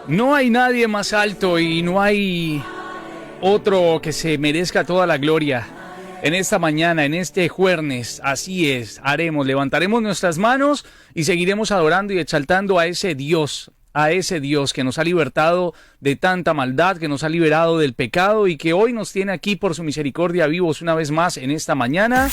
No hay nadie más alto y no hay otro que se merezca toda la gloria. En esta mañana, en este jueves, así es, levantaremos nuestras manos y seguiremos adorando y exaltando a ese Dios que nos ha libertado de tanta maldad, que nos ha liberado del pecado y que hoy nos tiene aquí por su misericordia vivos una vez más en esta mañana.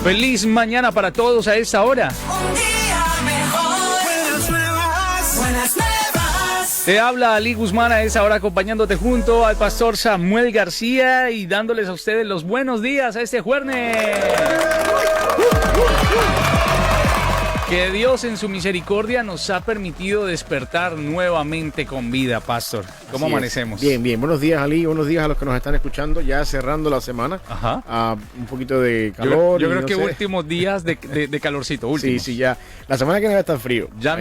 Feliz mañana para todos a esta hora. Un día mejor. Buenas nuevas. Buenas nuevas. Te habla Ali Guzmán a esa hora acompañándote junto al pastor Samuel García y dándoles a ustedes los buenos días a este jueves. Que Dios en su misericordia nos ha permitido despertar nuevamente con vida, pastor. ¿Cómo amanecemos? Bien, bien. Buenos días, Ali. Buenos días a los que nos están escuchando. Ya cerrando la semana. Ajá. Un poquito de calor. Yo creo que últimos días de calorcito. Últimos. Sí, ya. La semana que viene va a estar frío. Ya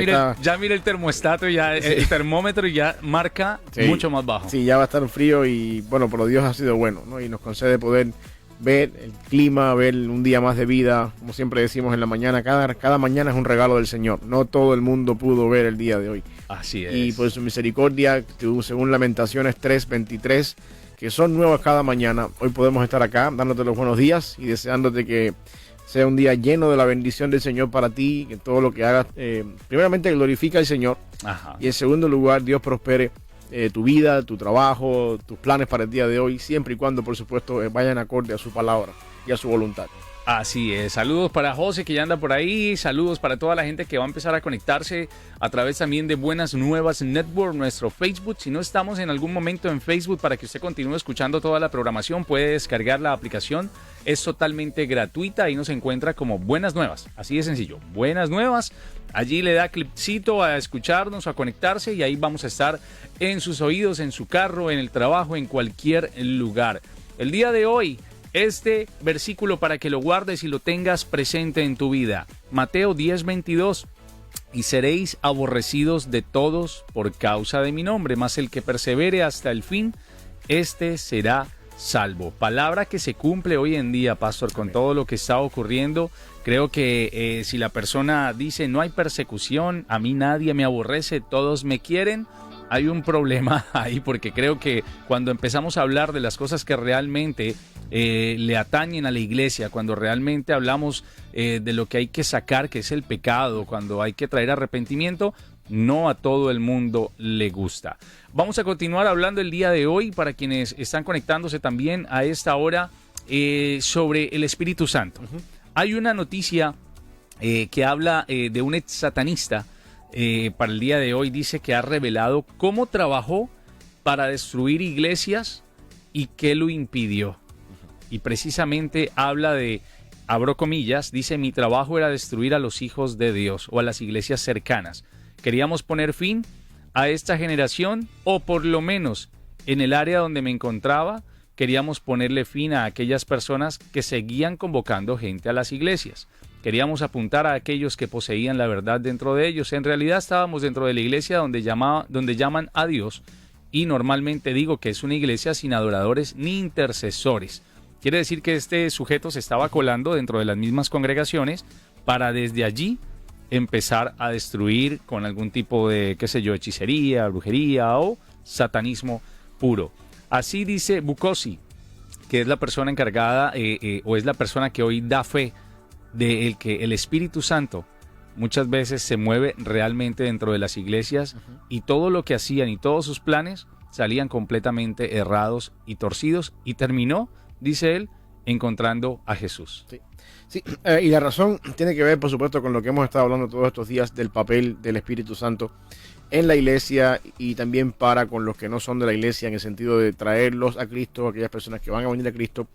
mire el termostato, ya el termómetro ya marca mucho más bajo. Sí, ya va a estar frío y bueno, por lo Dios ha sido bueno, ¿no? Y nos concede poder ver el clima, ver un día más de vida, como siempre decimos en la mañana, cada mañana es un regalo del Señor. No todo el mundo pudo ver el día de hoy. Así es. Y por su misericordia, según Lamentaciones 3:23, que son nuevas cada mañana, hoy podemos estar acá dándote los buenos días y deseándote que sea un día lleno de la bendición del Señor para ti, que todo lo que hagas, primeramente glorifica al Señor. Ajá. Y en segundo lugar, Dios prospere tu vida, tu trabajo, tus planes para el día de hoy, siempre y cuando, por supuesto, vayan acorde a su palabra y a su voluntad. Así es, saludos para José que ya anda por ahí, saludos para toda la gente que va a empezar a conectarse a través también de Buenas Nuevas Network, nuestro Facebook. Si no estamos en algún momento en Facebook para que usted continúe escuchando toda la programación, puede descargar la aplicación, es totalmente gratuita, ahí nos encuentra como Buenas Nuevas, así de sencillo, Buenas Nuevas, allí le da clipcito a escucharnos, a conectarse y ahí vamos a estar en sus oídos, en su carro, en el trabajo, en cualquier lugar. El día de hoy, este versículo para que lo guardes y lo tengas presente en tu vida. Mateo 10:22. Y seréis aborrecidos de todos por causa de mi nombre, mas el que persevere hasta el fin, este será salvo. Palabra que se cumple hoy en día, pastor, con todo lo que está ocurriendo. Creo que si la persona dice no hay persecución, a mí nadie me aborrece, todos me quieren, hay un problema ahí, porque creo que cuando empezamos a hablar de las cosas que realmente le atañen a la iglesia, cuando realmente hablamos de lo que hay que sacar, que es el pecado, cuando hay que traer arrepentimiento, no a todo el mundo le gusta. Vamos a continuar hablando el día de hoy, para quienes están conectándose también a esta hora, sobre el Espíritu Santo. Uh-huh. Hay una noticia que habla de un ex satanista. Para el día de hoy dice que ha revelado cómo trabajó para destruir iglesias y qué lo impidió. Y precisamente habla de, abro comillas, dice: mi trabajo era destruir a los hijos de Dios o a las iglesias cercanas. Queríamos poner fin a esta generación, o por lo menos en el área donde me encontraba, queríamos ponerle fin a aquellas personas que seguían convocando gente a las iglesias. Queríamos apuntar a aquellos que poseían la verdad dentro de ellos. En realidad estábamos dentro de la iglesia donde llaman a Dios, y normalmente digo que es una iglesia sin adoradores ni intercesores. Quiere decir que este sujeto se estaba colando dentro de las mismas congregaciones para desde allí empezar a destruir con algún tipo de, hechicería, brujería o satanismo puro. Así dice Bukosi, que es la persona encargada o es la persona que hoy da fe de que el Espíritu Santo muchas veces se mueve realmente dentro de las iglesias. Uh-huh. Y todo lo que hacían y todos sus planes salían completamente errados y torcidos, y terminó, dice él, encontrando a Jesús. Sí. Y la razón tiene que ver, por supuesto, con lo que hemos estado hablando todos estos días del papel del Espíritu Santo en la iglesia, y también para con los que no son de la iglesia, en el sentido de traerlos a Cristo, aquellas personas que van a venir a Cristo,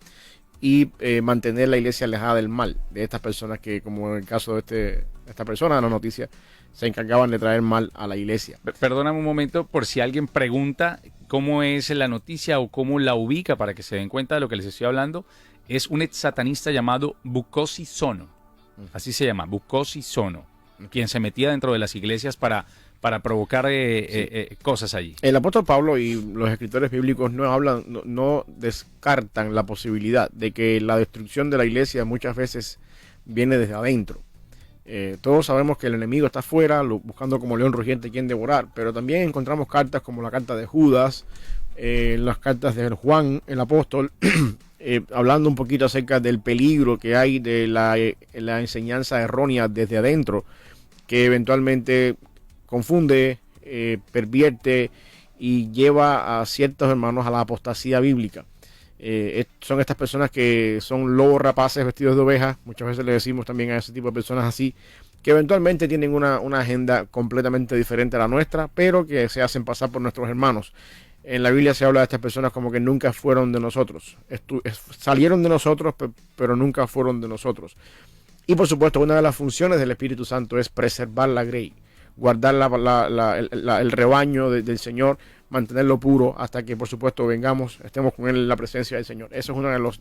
y mantener la iglesia alejada del mal, de estas personas que, como en el caso de esta persona de la noticia, se encargaban de traer mal a la iglesia. Perdóname un momento, por si alguien pregunta cómo es la noticia o cómo la ubica, para que se den cuenta de lo que les estoy hablando. Es un ex satanista llamado Bukosi Sono, así se llama, Bukosi Sono, quien se metía dentro de las iglesias para provocar cosas allí. El apóstol Pablo y los escritores bíblicos no descartan la posibilidad de que la destrucción de la iglesia muchas veces viene desde adentro. Todos sabemos que el enemigo está afuera, buscando como león rugiente quien devorar, pero también encontramos cartas como la carta de Judas, las cartas de Juan, el apóstol, hablando un poquito acerca del peligro que hay de la enseñanza errónea desde adentro, que eventualmente confunde, pervierte y lleva a ciertos hermanos a la apostasía bíblica. Son estas personas que son lobos rapaces vestidos de ovejas. Muchas veces le decimos también a ese tipo de personas así, que eventualmente tienen una agenda completamente diferente a la nuestra, pero que se hacen pasar por nuestros hermanos. En la Biblia se habla de estas personas como que nunca fueron de nosotros. Salieron de nosotros, pero nunca fueron de nosotros. Y por supuesto, una de las funciones del Espíritu Santo es preservar la grey, guardar el rebaño del Señor, mantenerlo puro hasta que, por supuesto, estemos con él en la presencia del Señor. Eso es una de las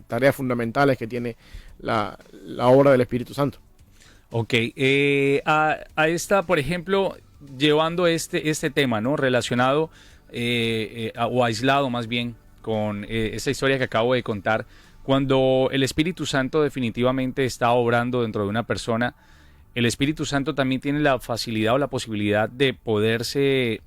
tareas fundamentales que tiene la obra del Espíritu Santo. Ok, a esta, por ejemplo, llevando este tema, ¿no? Relacionado o aislado más bien con esa historia que acabo de contar, cuando el Espíritu Santo definitivamente está obrando dentro de una persona, el Espíritu Santo también tiene la facilidad o la posibilidad de poderse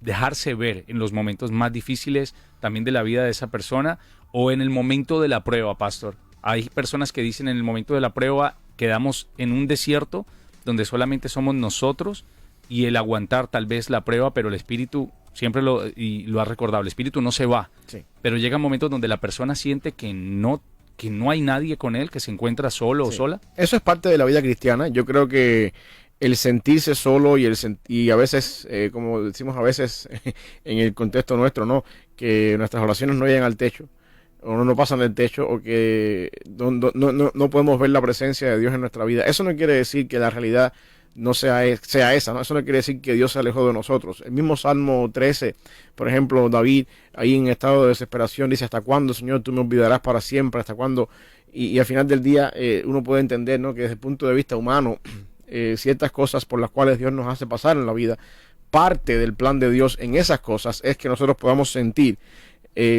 dejarse ver en los momentos más difíciles también de la vida de esa persona, o en el momento de la prueba, pastor. Hay personas que dicen en el momento de la prueba quedamos en un desierto donde solamente somos nosotros y el aguantar tal vez la prueba, pero el Espíritu, siempre lo ha recordado, el Espíritu no se va. Sí. Pero llega momentos donde la persona siente que no hay nadie con él, que se encuentra solo o sola. Eso es parte de la vida cristiana. Yo creo que el sentirse solo y a veces, como decimos a veces en el contexto nuestro, ¿no? Que nuestras oraciones no llegan al techo, o no pasan del techo, o que no podemos ver la presencia de Dios en nuestra vida. Eso no quiere decir que la realidad no sea esa, ¿no? Eso no quiere decir que Dios se alejó de nosotros. El mismo Salmo 13, por ejemplo, David, ahí en estado de desesperación, dice: ¿hasta cuándo, Señor, tú me olvidarás para siempre? ¿Hasta cuándo? Y al final del día uno puede entender, ¿no? Que desde el punto de vista humano, ciertas cosas por las cuales Dios nos hace pasar en la vida, parte del plan de Dios en esas cosas es que nosotros podamos sentir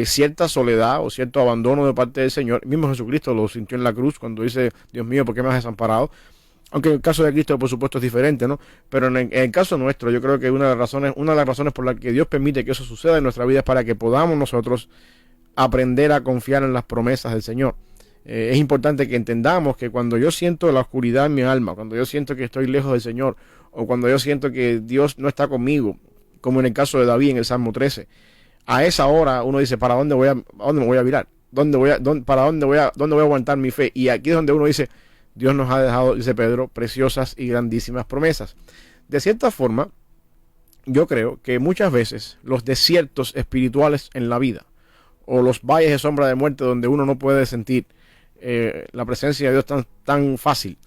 cierta soledad o cierto abandono de parte del Señor. Mismo Jesucristo lo sintió en la cruz cuando dice: Dios mío, ¿por qué me has desamparado? Aunque en el caso de Cristo, por supuesto, es diferente, ¿no? Pero en el caso nuestro, yo creo que una de las razones por las que Dios permite que eso suceda en nuestra vida es para que podamos nosotros aprender a confiar en las promesas del Señor. Es importante que entendamos que cuando yo siento la oscuridad en mi alma, cuando yo siento que estoy lejos del Señor, o cuando yo siento que Dios no está conmigo, como en el caso de David en el Salmo 13, a esa hora uno dice: ¿para dónde me voy a virar? ¿Dónde voy a aguantar mi fe? Y aquí es donde uno dice: Dios nos ha dejado, dice Pedro, preciosas y grandísimas promesas. De cierta forma, yo creo que muchas veces los desiertos espirituales en la vida, o los valles de sombra de muerte donde uno no puede sentir la presencia de Dios tan fácil,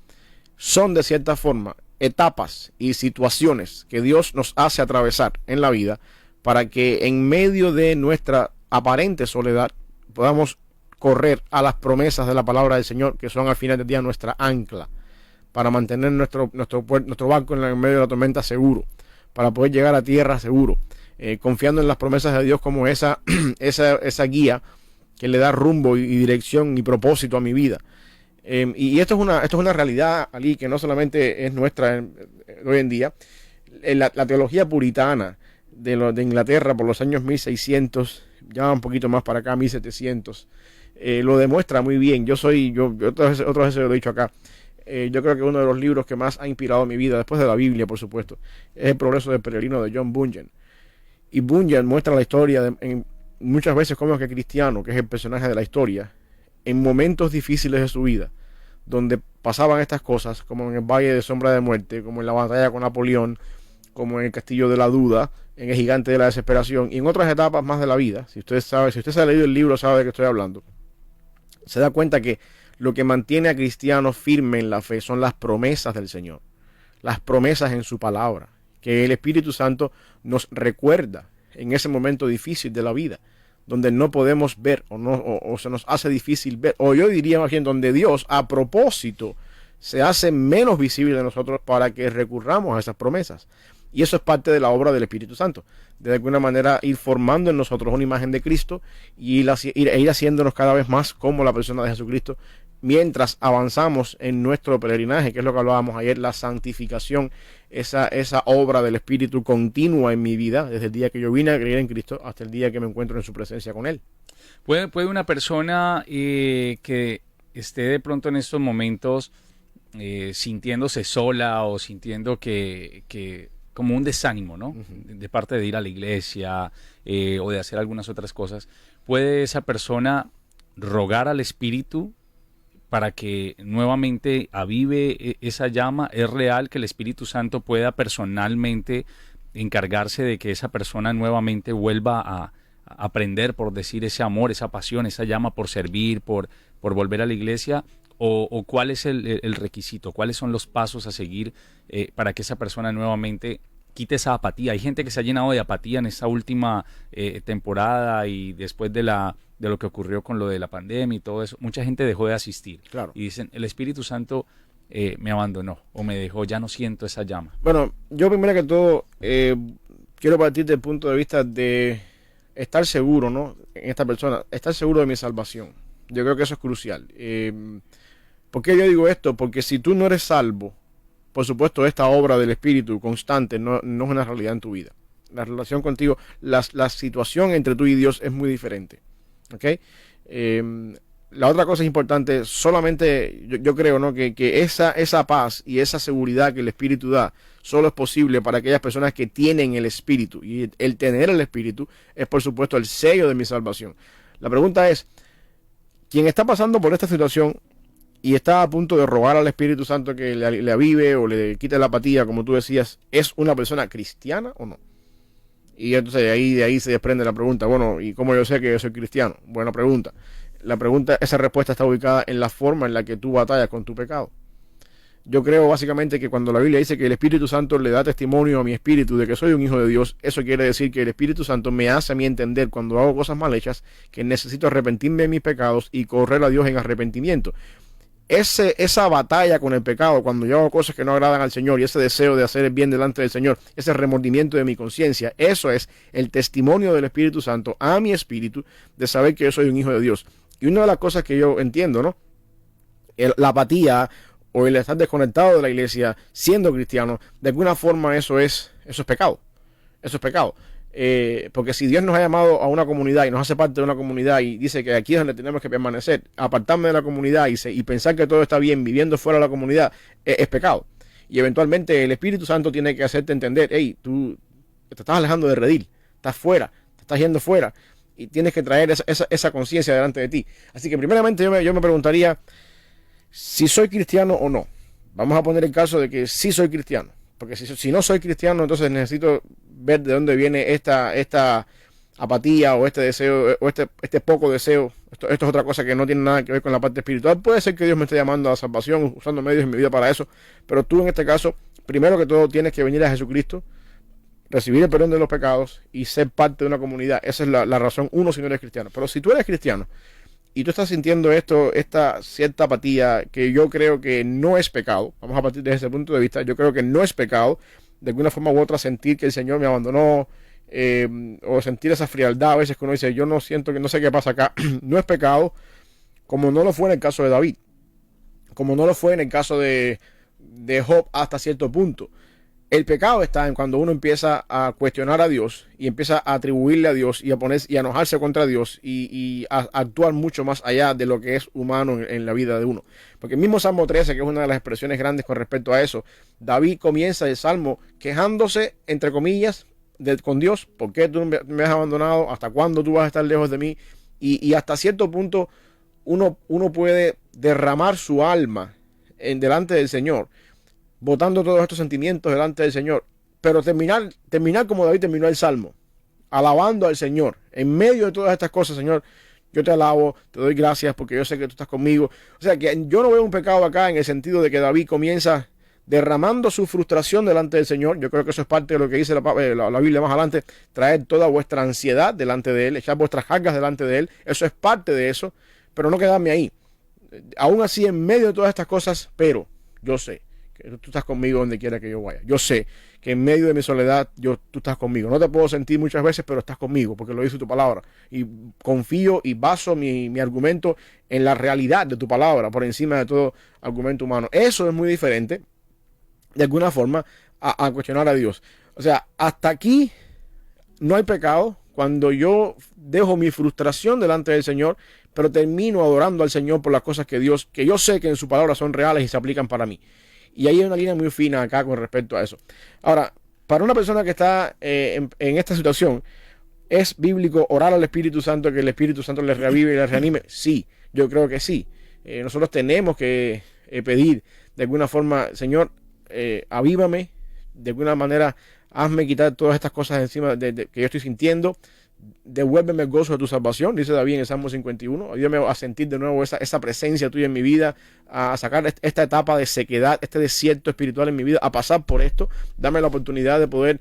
son de cierta forma etapas y situaciones que Dios nos hace atravesar en la vida para que en medio de nuestra aparente soledad podamos correr a las promesas de la palabra del Señor, que son al final del día nuestra ancla, para mantener nuestro barco en medio de la tormenta seguro, para poder llegar a tierra seguro, confiando en las promesas de Dios como esa guía que le da rumbo y dirección y propósito a mi vida. Y esto es una realidad, Ali, que no solamente es nuestra hoy en día. La teología puritana de Inglaterra por los años 1600, ya un poquito más para acá, 1700, lo demuestra muy bien. Yo otras veces lo he dicho acá, yo creo que uno de los libros que más ha inspirado mi vida, después de la Biblia, por supuesto, es El progreso del peregrino, de John Bunyan. Y Bunyan muestra la historia muchas veces como que Cristiano, que es el personaje de la historia, en momentos difíciles de su vida, donde pasaban estas cosas, como en el Valle de Sombra de Muerte, como en la batalla con Napoleón, como en el Castillo de la Duda, en el Gigante de la Desesperación, y en otras etapas más de la vida. Si usted se ha leído el libro, sabe de qué estoy hablando. Se da cuenta que lo que mantiene a Cristiano firme en la fe son las promesas del Señor, las promesas en su palabra, que el Espíritu Santo nos recuerda en ese momento difícil de la vida, donde no podemos ver o se nos hace difícil ver, o yo diría más bien donde Dios a propósito se hace menos visible de nosotros para que recurramos a esas promesas. Y eso es parte de la obra del Espíritu Santo, de alguna manera ir formando en nosotros una imagen de Cristo y ir haciéndonos cada vez más como la persona de Jesucristo, mientras avanzamos en nuestro peregrinaje, que es lo que hablábamos ayer, la santificación, esa obra del Espíritu continua en mi vida, desde el día que yo vine a creer en Cristo hasta el día que me encuentro en su presencia con Él. ¿Puede una persona que esté de pronto en estos momentos sintiéndose sola o sintiendo que como un desánimo, ¿no? De parte de ir a la iglesia o de hacer algunas otras cosas, ¿puede esa persona rogar al Espíritu para que nuevamente avive esa llama? ¿Es real que el Espíritu Santo pueda personalmente encargarse de que esa persona nuevamente vuelva a aprender, por decir, ese amor, esa pasión, esa llama por servir, por volver a la iglesia? ¿O cuál es el requisito? ¿Cuáles son los pasos a seguir para que esa persona nuevamente quite esa apatía? Hay gente que se ha llenado de apatía en esta última temporada y después de lo que ocurrió con lo de la pandemia y todo eso. Mucha gente dejó de asistir. Claro. Y dicen, el Espíritu Santo me abandonó o me dejó, ya no siento esa llama. Bueno, yo primero que todo quiero partir del punto de vista de estar seguro, ¿no? En esta persona, estar seguro de mi salvación. Yo creo que eso es crucial. ¿Por qué yo digo esto? Porque si tú no eres salvo, por supuesto, esta obra del Espíritu constante no es una realidad en tu vida. La relación contigo, la situación entre tú y Dios es muy diferente. ¿Ok? La otra cosa importante, solamente yo creo, ¿no? que esa paz y esa seguridad que el Espíritu da, solo es posible para aquellas personas que tienen el Espíritu. Y el tener el Espíritu es, por supuesto, el sello de mi salvación. La pregunta es, quien está pasando por esta situación y está a punto de rogar al Espíritu Santo que le avive o le quite la apatía, como tú decías, ¿es una persona cristiana o no? Y entonces de ahí se desprende la pregunta, bueno, ¿y cómo yo sé que yo soy cristiano? Buena pregunta. Esa respuesta está ubicada en la forma en la que tú batallas con tu pecado. Yo creo básicamente que cuando la Biblia dice que el Espíritu Santo le da testimonio a mi espíritu de que soy un hijo de Dios, eso quiere decir que el Espíritu Santo me hace a mí entender cuando hago cosas mal hechas que necesito arrepentirme de mis pecados y correr a Dios en arrepentimiento. Esa batalla con el pecado, cuando yo hago cosas que no agradan al Señor y ese deseo de hacer el bien delante del Señor, ese remordimiento de mi conciencia, eso es el testimonio del Espíritu Santo a mi espíritu de saber que yo soy un hijo de Dios. Y una de las cosas que yo entiendo, ¿no? La apatía o el estar desconectado de la iglesia siendo cristiano, de alguna forma eso es pecado. Eso es pecado. Porque si Dios nos ha llamado a una comunidad y nos hace parte de una comunidad y dice que aquí es donde tenemos que permanecer, apartarme de la comunidad y pensar que todo está bien viviendo fuera de la comunidad, es pecado. Y eventualmente el Espíritu Santo tiene que hacerte entender, hey, tú te estás alejando de redil, estás fuera, te estás yendo fuera y tienes que traer esa conciencia delante de ti. Así que primeramente yo me preguntaría si soy cristiano o no. Vamos a poner el caso de que sí soy cristiano. Porque si no soy cristiano, entonces necesito ver de dónde viene esta apatía o este deseo, o este poco deseo. Esto es otra cosa que no tiene nada que ver con la parte espiritual. Puede ser que Dios me esté llamando a la salvación, usando medios en mi vida para eso. Pero tú en este caso, primero que todo, tienes que venir a Jesucristo, recibir el perdón de los pecados y ser parte de una comunidad. Esa es la razón uno si no eres cristiano. Pero si tú eres cristiano y tú estás sintiendo esta cierta apatía que yo creo que no es pecado, vamos a partir desde ese punto de vista, yo creo que no es pecado, de alguna forma u otra sentir que el Señor me abandonó, o sentir esa frialdad a veces que uno dice, yo no siento, que no sé qué pasa acá, no es pecado, como no lo fue en el caso de David, como no lo fue en el caso de Job hasta cierto punto. El pecado está en cuando uno empieza a cuestionar a Dios y empieza a atribuirle a Dios y a enojarse contra Dios y a actuar mucho más allá de lo que es humano en la vida de uno. Porque el mismo Salmo 13, que es una de las expresiones grandes con respecto a eso, David comienza el Salmo quejándose, entre comillas, con Dios. ¿Por qué tú me has abandonado? ¿Hasta cuándo tú vas a estar lejos de mí? Y hasta cierto punto uno puede derramar su alma delante del Señor, botando todos estos sentimientos delante del Señor, pero terminar como David terminó el Salmo, alabando al Señor, en medio de todas estas cosas. Señor, yo te alabo, te doy gracias porque yo sé que tú estás conmigo. O sea que yo no veo un pecado acá en el sentido de que David comienza derramando su frustración delante del Señor. Yo creo que eso es parte de lo que dice la Biblia más adelante, traer toda vuestra ansiedad delante de Él, echar vuestras cargas delante de Él, eso es parte de eso, pero no quedarme ahí. Aún así, en medio de todas estas cosas, pero yo sé que tú estás conmigo donde quiera que yo vaya. Yo sé que en medio de mi soledad tú estás conmigo. No te puedo sentir muchas veces, pero estás conmigo, porque lo dice tu palabra. Y confío y baso mi argumento en la realidad de tu palabra, por encima de todo argumento humano. Eso es muy diferente, de alguna forma, a cuestionar a Dios. O sea, hasta aquí no hay pecado cuando yo dejo mi frustración delante del Señor, pero termino adorando al Señor por las cosas que yo sé que en su palabra son reales y se aplican para mí. Y ahí hay una línea muy fina acá con respecto a eso. Ahora, para una persona que está en esta situación, ¿es bíblico orar al Espíritu Santo, que el Espíritu Santo le revive y le reanime? Sí, yo creo que sí. Nosotros tenemos que pedir de alguna forma, Señor, avívame, de alguna manera, hazme quitar todas estas cosas encima que yo estoy sintiendo. Devuélveme el gozo de tu salvación, dice David en el Salmo 51. Ayúdame a sentir de nuevo esa presencia tuya en mi vida, a sacar esta etapa de sequedad, este desierto espiritual en mi vida, a pasar por esto. Dame la oportunidad de poder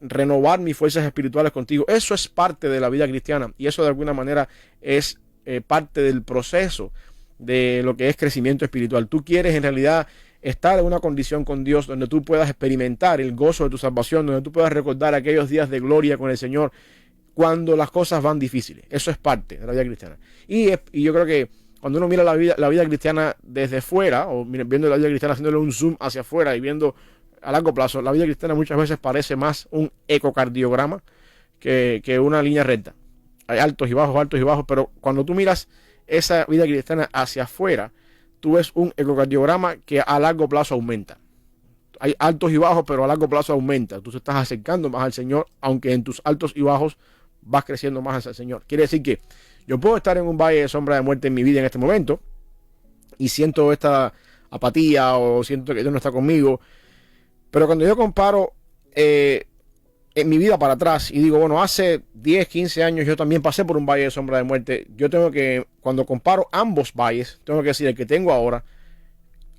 renovar mis fuerzas espirituales contigo. Eso es parte de la vida cristiana y eso de alguna manera es parte del proceso de lo que es crecimiento espiritual. Tú quieres en realidad estar en una condición con Dios donde tú puedas experimentar el gozo de tu salvación, donde tú puedas recordar aquellos días de gloria con el Señor cuando las cosas van difíciles. Eso es parte de la vida cristiana. Y yo creo que cuando uno mira la vida cristiana desde fuera, o viendo la vida cristiana haciéndole un zoom hacia afuera y viendo a largo plazo, la vida cristiana muchas veces parece más un ecocardiograma que una línea recta. Hay altos y bajos, pero cuando tú miras esa vida cristiana hacia afuera, tú ves un ecocardiograma que a largo plazo aumenta. Hay altos y bajos, pero a largo plazo aumenta. Tú te estás acercando más al Señor, aunque en tus altos y bajos vas creciendo más hacia el Señor. Quiere decir que yo puedo estar en un valle de sombra de muerte en mi vida en este momento y siento esta apatía o siento que Dios no está conmigo, pero cuando yo comparo en mi vida para atrás y digo, bueno, hace 10, 15 años yo también pasé por un valle de sombra de muerte, yo tengo que, cuando comparo ambos valles, tengo que decir el que tengo ahora,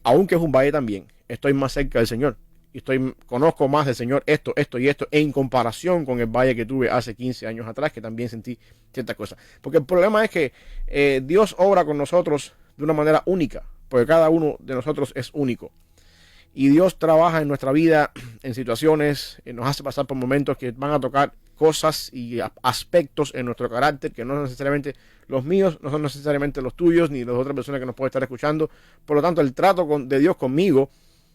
aunque es un valle también, estoy más cerca del Señor y conozco más del Señor esto y esto en comparación con el valle que tuve hace 15 años atrás, que también sentí ciertas cosas. Porque el problema es que Dios obra con nosotros de una manera única, porque cada uno de nosotros es único. Y Dios trabaja en nuestra vida en situaciones, nos hace pasar por momentos que van a tocar cosas y aspectos en nuestro carácter que no son necesariamente los míos, no son necesariamente los tuyos, ni las otras personas que nos pueden estar escuchando. Por lo tanto, el trato de Dios conmigo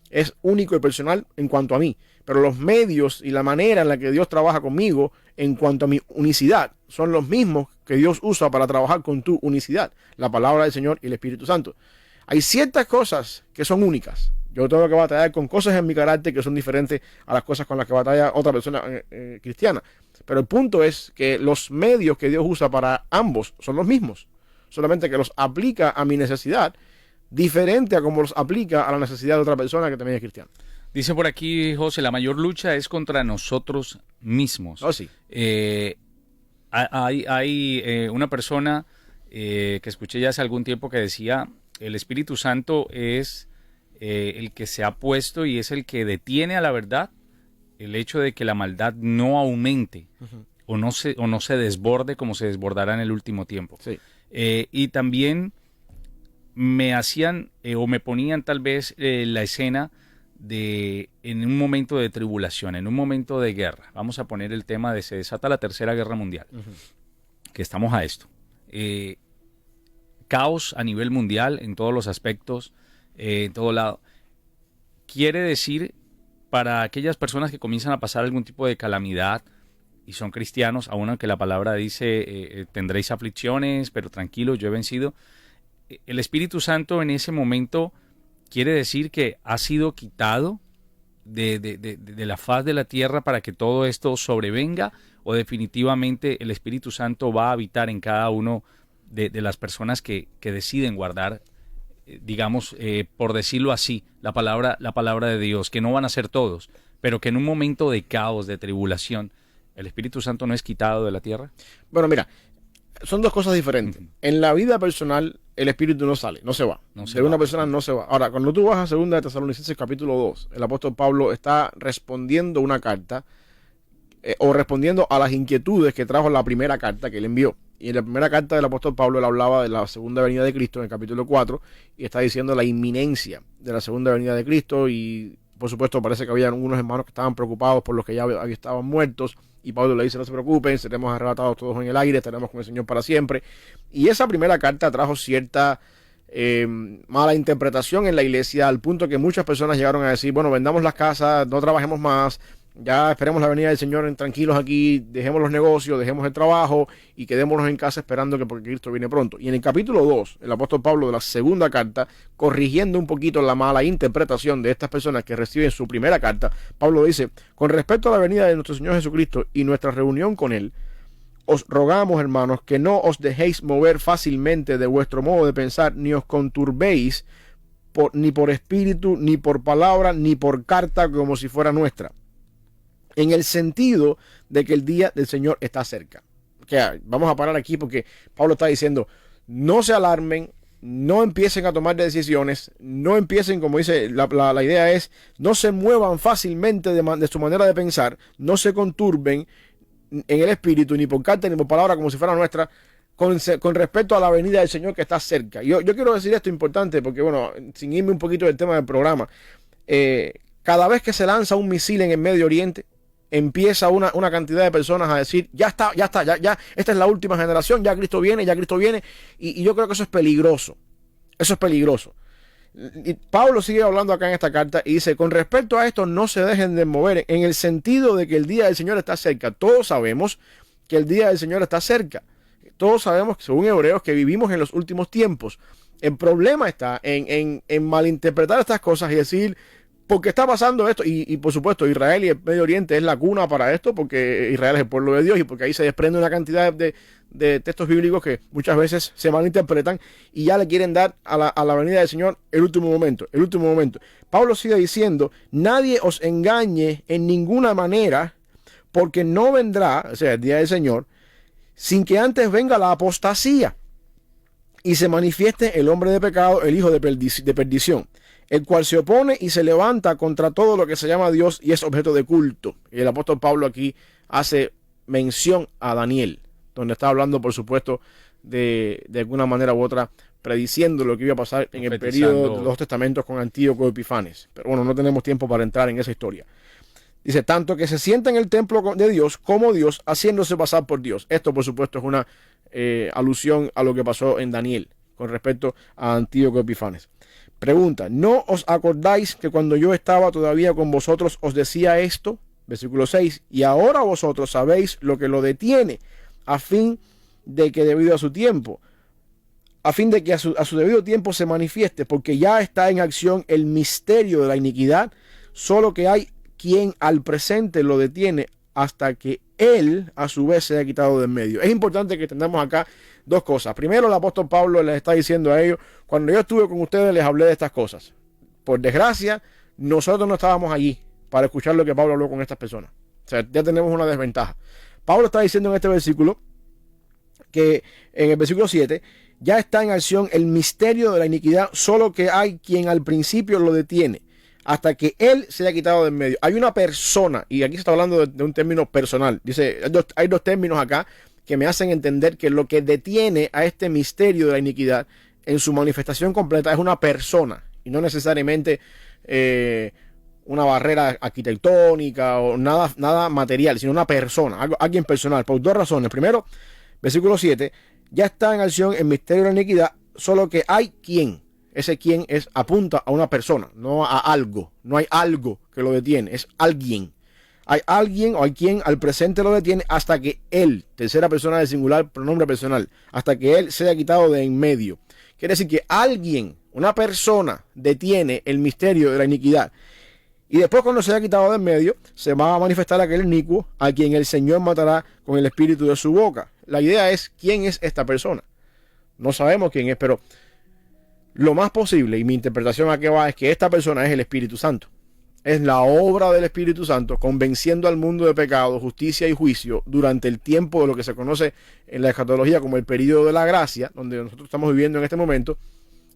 es único y personal en cuanto a mí. Pero los medios y la manera en la que Dios trabaja conmigo en cuanto a mi unicidad son los mismos que Dios usa para trabajar con tu unicidad, la palabra del Señor y el Espíritu Santo. Hay ciertas cosas que son únicas. Yo tengo que batallar con cosas en mi carácter que son diferentes a las cosas con las que batalla otra persona cristiana. Pero el punto es que los medios que Dios usa para ambos son los mismos. Solamente que los aplica a mi necesidad, diferente a como los aplica a la necesidad de otra persona que también es cristiana. Dice por aquí, José, la mayor lucha es contra nosotros mismos. Oh, sí. Hay una persona que escuché ya hace algún tiempo que decía, el Espíritu Santo es el que se ha puesto y es el que detiene a la verdad el hecho de que la maldad no aumente o no se desborde como se desbordará en el último tiempo. Sí. Y también me hacían o me ponían tal vez la escena en un momento de tribulación, en un momento de guerra. Vamos a poner el tema de se desata la Tercera Guerra Mundial, que estamos a esto. Caos a nivel mundial en todos los aspectos, en todo lado. Quiere decir, para aquellas personas que comienzan a pasar algún tipo de calamidad y son cristianos, aun aunque la palabra dice tendréis aflicciones, pero tranquilos, yo he vencido, el Espíritu Santo en ese momento quiere decir que ha sido quitado de la faz de la tierra para que todo esto sobrevenga, o definitivamente el Espíritu Santo va a habitar en cada uno de las personas que deciden guardar, digamos, por decirlo así, la palabra de Dios, que no van a ser todos, pero que en un momento de caos, de tribulación, ¿el Espíritu Santo no es quitado de la tierra? Bueno, mira, son dos cosas diferentes. En la vida personal, el Espíritu no sale, no se va. Una persona no se va. Ahora, cuando tú vas a 2 de Tesalonicenses capítulo 2, el apóstol Pablo está respondiendo una carta o respondiendo a las inquietudes que trajo la primera carta que él envió. Y en la primera carta del apóstol Pablo él hablaba de la segunda venida de Cristo en el capítulo 4 y está diciendo la inminencia de la segunda venida de Cristo y por supuesto parece que había unos hermanos que estaban preocupados por los que ya estaban muertos y Pablo le dice no se preocupen, seremos arrebatados todos en el aire, estaremos con el Señor para siempre. Y esa primera carta trajo cierta mala interpretación en la iglesia al punto que muchas personas llegaron a decir, bueno, vendamos las casas, no trabajemos más, ya esperemos la venida del Señor tranquilos aquí, dejemos los negocios, dejemos el trabajo y quedémonos en casa esperando que porque Cristo viene pronto. Y en el capítulo 2, el apóstol Pablo de la segunda carta, corrigiendo un poquito la mala interpretación de estas personas que reciben su primera carta, Pablo dice, con respecto a la venida de nuestro Señor Jesucristo y nuestra reunión con Él, os rogamos, hermanos, que no os dejéis mover fácilmente de vuestro modo de pensar, ni os conturbéis ni por espíritu, ni por palabra, ni por carta como si fuera nuestra, en el sentido de que el día del Señor está cerca. Okay, vamos a parar aquí porque Pablo está diciendo, no se alarmen, no empiecen a tomar decisiones, no empiecen, como dice, la idea es, no se muevan fácilmente de su manera de pensar, no se conturben en el espíritu, ni por carta, ni por palabra, como si fuera nuestra, con respecto a la venida del Señor que está cerca. Yo quiero decir esto importante porque, bueno, sin irme un poquito del tema del programa, cada vez que se lanza un misil en el Medio Oriente, empieza una cantidad de personas a decir, ya está, esta es la última generación, ya Cristo viene, y yo creo que eso es peligroso. Eso es peligroso. Y Pablo sigue hablando acá en esta carta y dice, con respecto a esto no se dejen de mover en el sentido de que el día del Señor está cerca. Todos sabemos que el día del Señor está cerca. Todos sabemos, según Hebreos, que vivimos en los últimos tiempos. El problema está en malinterpretar estas cosas y decir, ¿por qué está pasando esto? Y por supuesto, Israel y el Medio Oriente es la cuna para esto, porque Israel es el pueblo de Dios y porque ahí se desprende una cantidad de textos bíblicos que muchas veces se malinterpretan y ya le quieren dar a la venida del Señor el último momento. Pablo sigue diciendo, nadie os engañe en ninguna manera, porque no vendrá, o sea, el día del Señor, sin que antes venga la apostasía y se manifieste el hombre de pecado, el hijo de perdición, el cual se opone y se levanta contra todo lo que se llama Dios y es objeto de culto. Y el apóstol Pablo aquí hace mención a Daniel, donde está hablando, por supuesto, de alguna manera u otra, prediciendo lo que iba a pasar en el periodo de los testamentos con Antíoco Epifanes. Pero bueno, no tenemos tiempo para entrar en esa historia. Dice, tanto que se sienta en el templo de Dios como Dios, haciéndose pasar por Dios. Esto, por supuesto, es una alusión a lo que pasó en Daniel con respecto a Antíoco Epifanes. Pregunta, ¿no os acordáis que cuando yo estaba todavía con vosotros os decía esto? Versículo 6, y ahora vosotros sabéis lo que lo detiene, a fin de que debido a su tiempo, a fin de que a su debido tiempo se manifieste, porque ya está en acción el misterio de la iniquidad, solo que hay quien al presente lo detiene hasta que él a su vez se haya quitado de en medio. Es importante que entendamos acá dos cosas. Primero, el apóstol Pablo les está diciendo a ellos, cuando yo estuve con ustedes les hablé de estas cosas. Por desgracia, nosotros no estábamos allí para escuchar lo que Pablo habló con estas personas. O sea, ya tenemos una desventaja. Pablo está diciendo en este versículo que en el versículo 7 ya está en acción el misterio de la iniquidad, solo que hay quien al principio lo detiene hasta que él se haya quitado de en medio. Hay una persona, y aquí se está hablando de un término personal. Dice, hay dos términos acá que me hacen entender que lo que detiene a este misterio de la iniquidad en su manifestación completa es una persona y no necesariamente una barrera arquitectónica o nada material, sino una persona, alguien personal, por dos razones. Primero, versículo 7, ya está en acción el misterio de la iniquidad, solo que hay quien. Ese quien apunta a una persona, no a algo. No hay algo que lo detiene, es alguien. Hay alguien o hay quien al presente lo detiene hasta que él, tercera persona del singular, pronombre personal, hasta que él se haya quitado de en medio. Quiere decir que alguien, una persona, detiene el misterio de la iniquidad. Y después, cuando se haya quitado de en medio, se va a manifestar aquel inicuo a quien el Señor matará con el espíritu de su boca. La idea es, ¿quién es esta persona? No sabemos quién es, pero lo más posible, y mi interpretación a qué va, es que esta persona es el Espíritu Santo. Es la obra del Espíritu Santo convenciendo al mundo de pecado, justicia y juicio durante el tiempo de lo que se conoce en la escatología como el período de la gracia, donde nosotros estamos viviendo en este momento.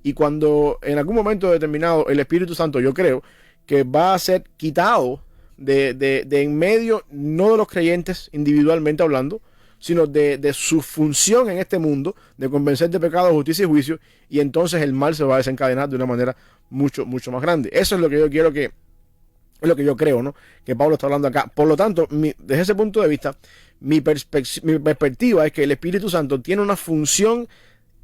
Y cuando en algún momento determinado el Espíritu Santo, yo creo que va a ser quitado de en medio, no de los creyentes individualmente hablando, sino de su función en este mundo, de convencer de pecado, justicia y juicio, y entonces el mal se va a desencadenar de una manera mucho, mucho más grande. Eso es lo que yo quiero es lo que yo creo, ¿no? Que Pablo está hablando acá. Por lo tanto, desde ese punto de vista, mi perspectiva es que el Espíritu Santo tiene una función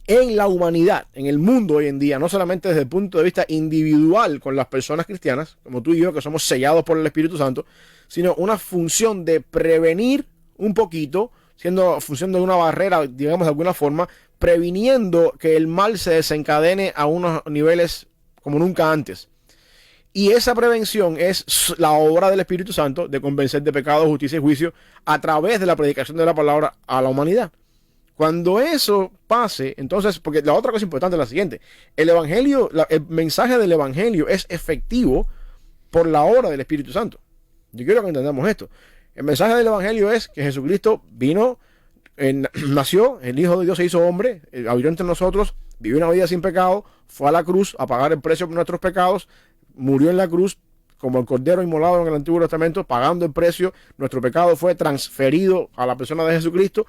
en la humanidad, en el mundo hoy en día, no solamente desde el punto de vista individual con las personas cristianas, como tú y yo, que somos sellados por el Espíritu Santo, sino una función de prevenir un poquito, siendo función de una barrera, digamos de alguna forma, previniendo que el mal se desencadene a unos niveles como nunca antes. Y esa prevención es la obra del Espíritu Santo de convencer de pecado, justicia y juicio a través de la predicación de la palabra a la humanidad. Cuando eso pase, entonces, porque la otra cosa importante es la siguiente: el evangelio, el mensaje del evangelio es efectivo por la obra del Espíritu Santo. Yo quiero que entendamos esto. El mensaje del evangelio es que Jesucristo vino, nació, el Hijo de Dios se hizo hombre, habitó entre nosotros, vivió una vida sin pecado, fue a la cruz a pagar el precio por nuestros pecados, murió en la cruz como el cordero inmolado en el Antiguo Testamento, pagando el precio. Nuestro pecado fue transferido a la persona de Jesucristo.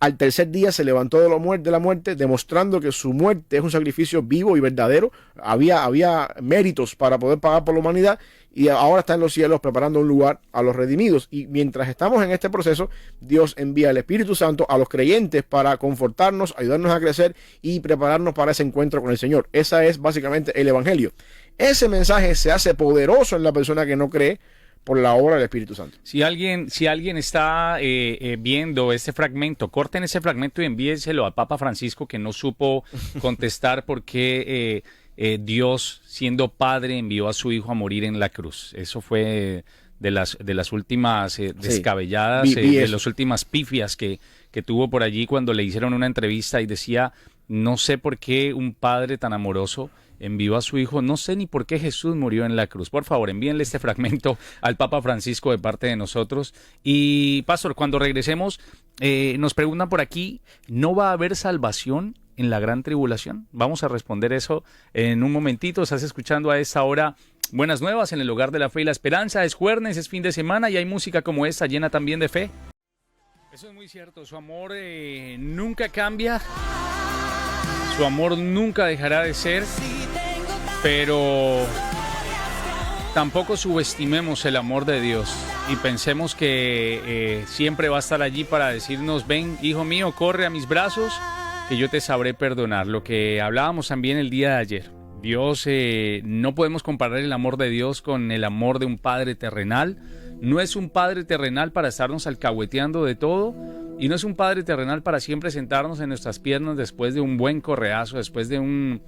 Al tercer día se levantó de la muerte, demostrando que su muerte es un sacrificio vivo y verdadero. Había méritos para poder pagar por la humanidad, y ahora está en los cielos preparando un lugar a los redimidos. Y mientras estamos en este proceso, Dios envía el Espíritu Santo a los creyentes para confortarnos, ayudarnos a crecer y prepararnos para ese encuentro con el Señor. Esa es básicamente el evangelio. Ese mensaje se hace poderoso en la persona que no cree por la obra del Espíritu Santo. Si alguien está viendo este fragmento, corten ese fragmento y envíenselo al Papa Francisco, que no supo contestar por qué Dios, siendo Padre, envió a su Hijo a morir en la cruz. Eso fue de las últimas descabelladas, de las últimas pifias que tuvo por allí cuando le hicieron una entrevista y decía: no sé por qué un padre tan amoroso envió a su hijo, no sé ni por qué Jesús murió en la cruz. Por favor, envíenle este fragmento al Papa Francisco de parte de nosotros. Y, Pastor, cuando regresemos, nos preguntan por aquí, ¿no va a haber salvación en la gran tribulación? Vamos a responder eso en un momentito. Estás escuchando a esta hora Buenas Nuevas en el Hogar de la Fe y la Esperanza. Es jueves, es fin de semana y hay música como esta llena también de fe. Eso es muy cierto, su amor nunca cambia, su amor nunca dejará de ser, pero tampoco subestimemos el amor de Dios y pensemos que siempre va a estar allí para decirnos: ven, hijo mío, corre a mis brazos, que yo te sabré perdonar. Lo que hablábamos también el día de ayer, Dios, no podemos comparar el amor de Dios con el amor de un padre terrenal. No es un padre terrenal para estarnos alcahueteando de todo, y no es un padre terrenal para siempre sentarnos en nuestras piernas después de un buen correazo, después de un,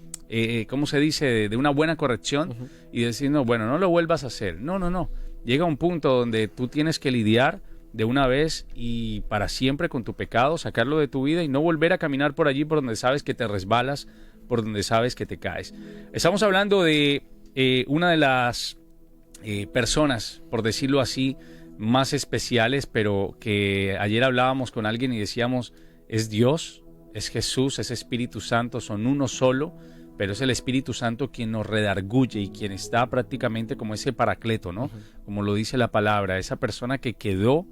¿cómo se dice?, de una buena corrección, y decirnos: bueno, no lo vuelvas a hacer. No. Llega un punto donde tú tienes que lidiar de una vez y para siempre con tu pecado, sacarlo de tu vida y no volver a caminar por allí por donde sabes que te resbalas, por donde sabes que te caes. Estamos hablando de una de las personas, por decirlo así, más especiales, pero que ayer hablábamos con alguien y decíamos: es Dios, es Jesús, es Espíritu Santo, son uno solo, pero es el Espíritu Santo quien nos redarguye y quien está prácticamente como ese paracleto, ¿no? Como lo dice la palabra, esa persona que quedó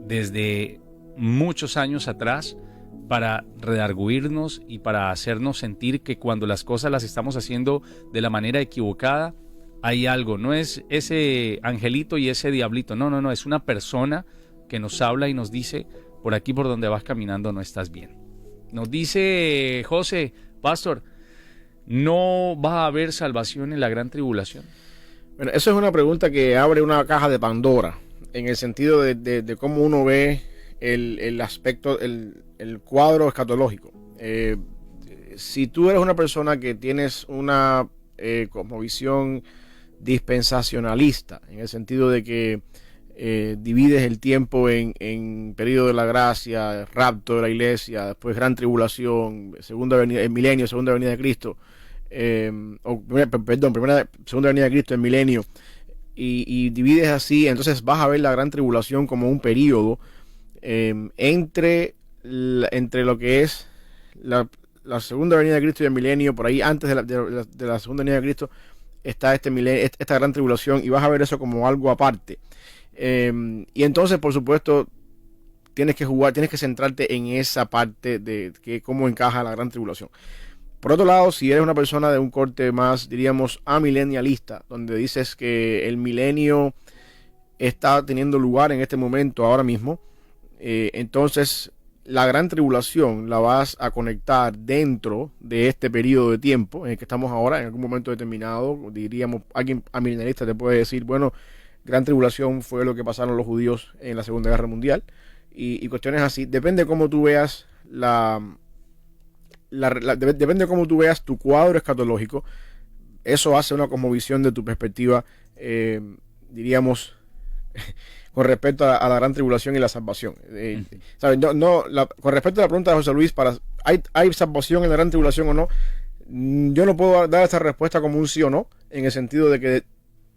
desde muchos años atrás para redarguirnos y para hacernos sentir que cuando las cosas las estamos haciendo de la manera equivocada, hay algo. No es ese angelito y ese diablito, no, es una persona que nos habla y nos dice: por aquí por donde vas caminando no estás bien. Nos dice José: Pastor, ¿no va a haber salvación en la gran tribulación? Bueno, eso es una pregunta que abre una caja de Pandora, en el sentido de cómo uno ve el aspecto, el cuadro escatológico. Si tú eres una persona que tienes una cosmovisión dispensacionalista, en el sentido de que divides el tiempo en periodo de la gracia, rapto de la iglesia, después gran tribulación, segunda venida, el milenio, segunda venida de Cristo, segunda venida de Cristo, el milenio, y divides así, entonces vas a ver la gran tribulación como un periodo entre lo que es la segunda venida de Cristo y el milenio, por ahí antes de la segunda venida de Cristo. está esta gran tribulación, y vas a ver eso como algo aparte. Y entonces, por supuesto, tienes que centrarte en esa parte de que cómo encaja la gran tribulación. Por otro lado, si eres una persona de un corte más, diríamos, amilenialista, donde dices que el milenio está teniendo lugar en este momento, ahora mismo, entonces la gran tribulación la vas a conectar dentro de este periodo de tiempo en el que estamos ahora, en algún momento determinado. Diríamos, alguien amilenialista te puede decir, bueno, gran tribulación fue lo que pasaron los judíos en la Segunda Guerra Mundial, y cuestiones así. Depende de cómo tú veas depende de cómo tú veas tu cuadro escatológico. Eso hace una cosmovisión de tu perspectiva, diríamos, con respecto a la gran tribulación y la salvación. ¿Sabes? Con respecto a la pregunta de José Luis, ¿hay salvación en la gran tribulación o no? Yo no puedo dar esta respuesta como un sí o no, en el sentido de que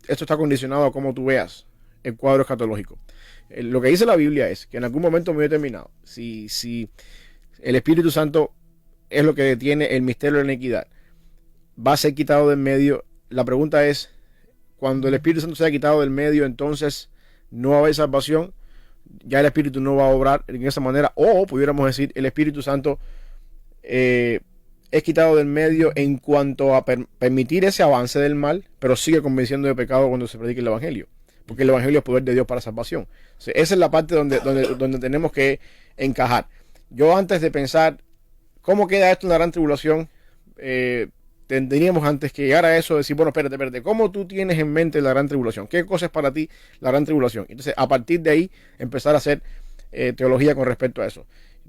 esto está condicionado a cómo tú veas el cuadro escatológico. Lo que dice la Biblia es que en algún momento muy determinado, si el Espíritu Santo es lo que detiene el misterio de la iniquidad, va a ser quitado del medio. La pregunta es, cuando el Espíritu Santo sea quitado del medio, entonces no va a haber salvación, ya el Espíritu no va a obrar en esa manera, o pudiéramos decir, el Espíritu Santo es quitado del medio en cuanto a permitir ese avance del mal, pero sigue convenciendo de pecado cuando se predica el Evangelio, porque el Evangelio es poder de Dios para salvación. O sea, esa es la parte donde tenemos que encajar. Yo, antes de pensar cómo queda esto en la gran tribulación, tendríamos, antes que llegar a eso, decir, bueno, espérate, ¿cómo tú tienes en mente la gran tribulación? ¿Qué cosa es para ti la gran tribulación? Entonces, a partir de ahí, empezar a hacer teología con respecto a eso.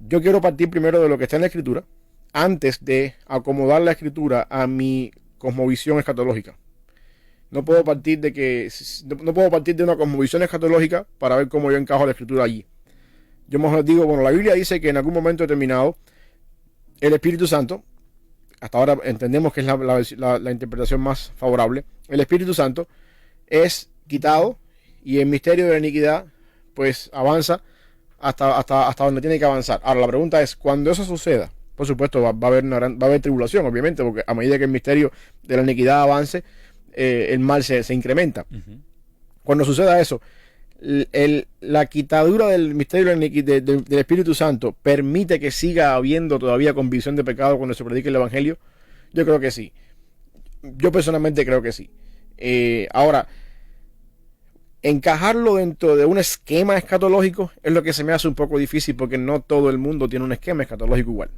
Yo quiero partir primero de lo que está en la Escritura, antes de acomodar la Escritura a mi cosmovisión escatológica. No puedo partir de una cosmovisión escatológica para ver cómo yo encajo la Escritura allí. Yo mejor digo, bueno, la Biblia dice que en algún momento determinado el Espíritu Santo, hasta ahora entendemos que es la interpretación más favorable, el Espíritu Santo es quitado y el misterio de la iniquidad pues avanza hasta donde tiene que avanzar. Ahora, la pregunta es, cuando eso suceda, por supuesto va a haber tribulación, obviamente, porque a medida que el misterio de la iniquidad avance, el mal se incrementa. Cuando suceda eso, la quitadura del misterio del Espíritu Santo permite que siga habiendo todavía convicción de pecado cuando se predique el Evangelio. Yo creo que sí. Yo personalmente creo que sí. Ahora, encajarlo dentro de un esquema escatológico es lo que se me hace un poco difícil, porque no todo el mundo tiene un esquema escatológico igual.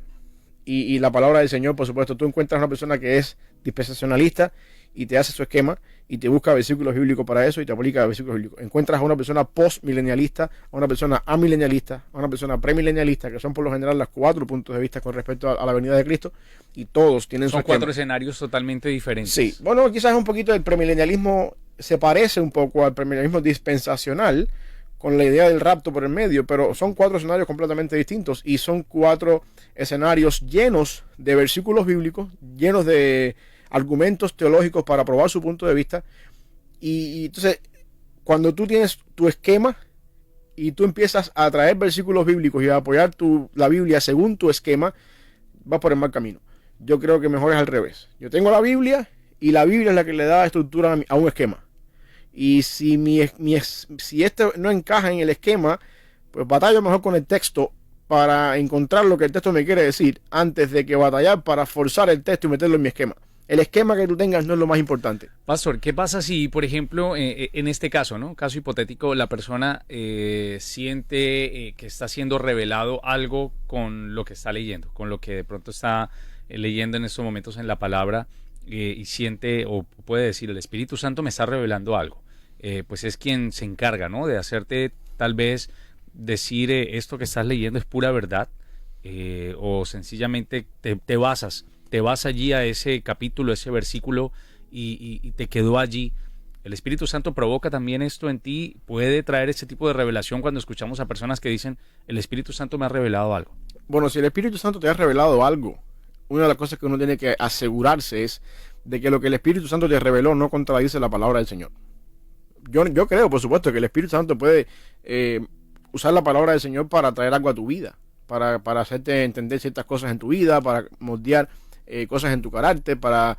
Y la palabra del Señor, por supuesto, tú encuentras una persona que es dispensacionalista y te hace su esquema y te busca versículos bíblicos para eso y te aplica versículos bíblicos. Encuentras a una persona postmilenialista, a una persona amilenialista, a una persona premilenialista, que son por lo general los 4 puntos de vista con respecto a la venida de Cristo, y todos tienen su esquema. Son 4 escenarios totalmente diferentes. Sí, bueno, quizás un poquito el premilenialismo se parece un poco al premilenialismo dispensacional, con la idea del rapto por el medio, pero son 4 escenarios completamente distintos, y son 4 escenarios llenos de versículos bíblicos, llenos de argumentos teológicos para probar su punto de vista. Y entonces, cuando tú tienes tu esquema y tú empiezas a traer versículos bíblicos y a apoyar la Biblia según tu esquema, vas por el mal camino. Yo creo que mejor es al revés. Yo tengo la Biblia y la Biblia es la que le da estructura a un esquema. Y si este no encaja en el esquema, pues batallo mejor con el texto para encontrar lo que el texto me quiere decir, antes de que batallar para forzar el texto y meterlo en mi esquema. El esquema que tú tengas no es lo más importante. Pastor, ¿qué pasa si, por ejemplo, en este caso, ¿no? Caso hipotético, la persona siente que está siendo revelado algo con lo que está leyendo, con lo que de pronto está leyendo en estos momentos en la palabra, y siente, o puede decir, el Espíritu Santo me está revelando algo? Pues es quien se encarga, ¿no? De hacerte tal vez decir esto que estás leyendo es pura verdad, o sencillamente te vas allí a ese capítulo, ese versículo, y te quedó allí. El Espíritu Santo provoca también esto en ti, puede traer ese tipo de revelación cuando escuchamos a personas que dicen, el Espíritu Santo me ha revelado algo. Bueno, si el Espíritu Santo te ha revelado algo, una de las cosas que uno tiene que asegurarse es de que lo que el Espíritu Santo te reveló no contradice la palabra del Señor. Yo creo, por supuesto, que el Espíritu Santo puede usar la palabra del Señor para traer algo a tu vida, para hacerte entender ciertas cosas en tu vida, para moldear cosas en tu carácter, para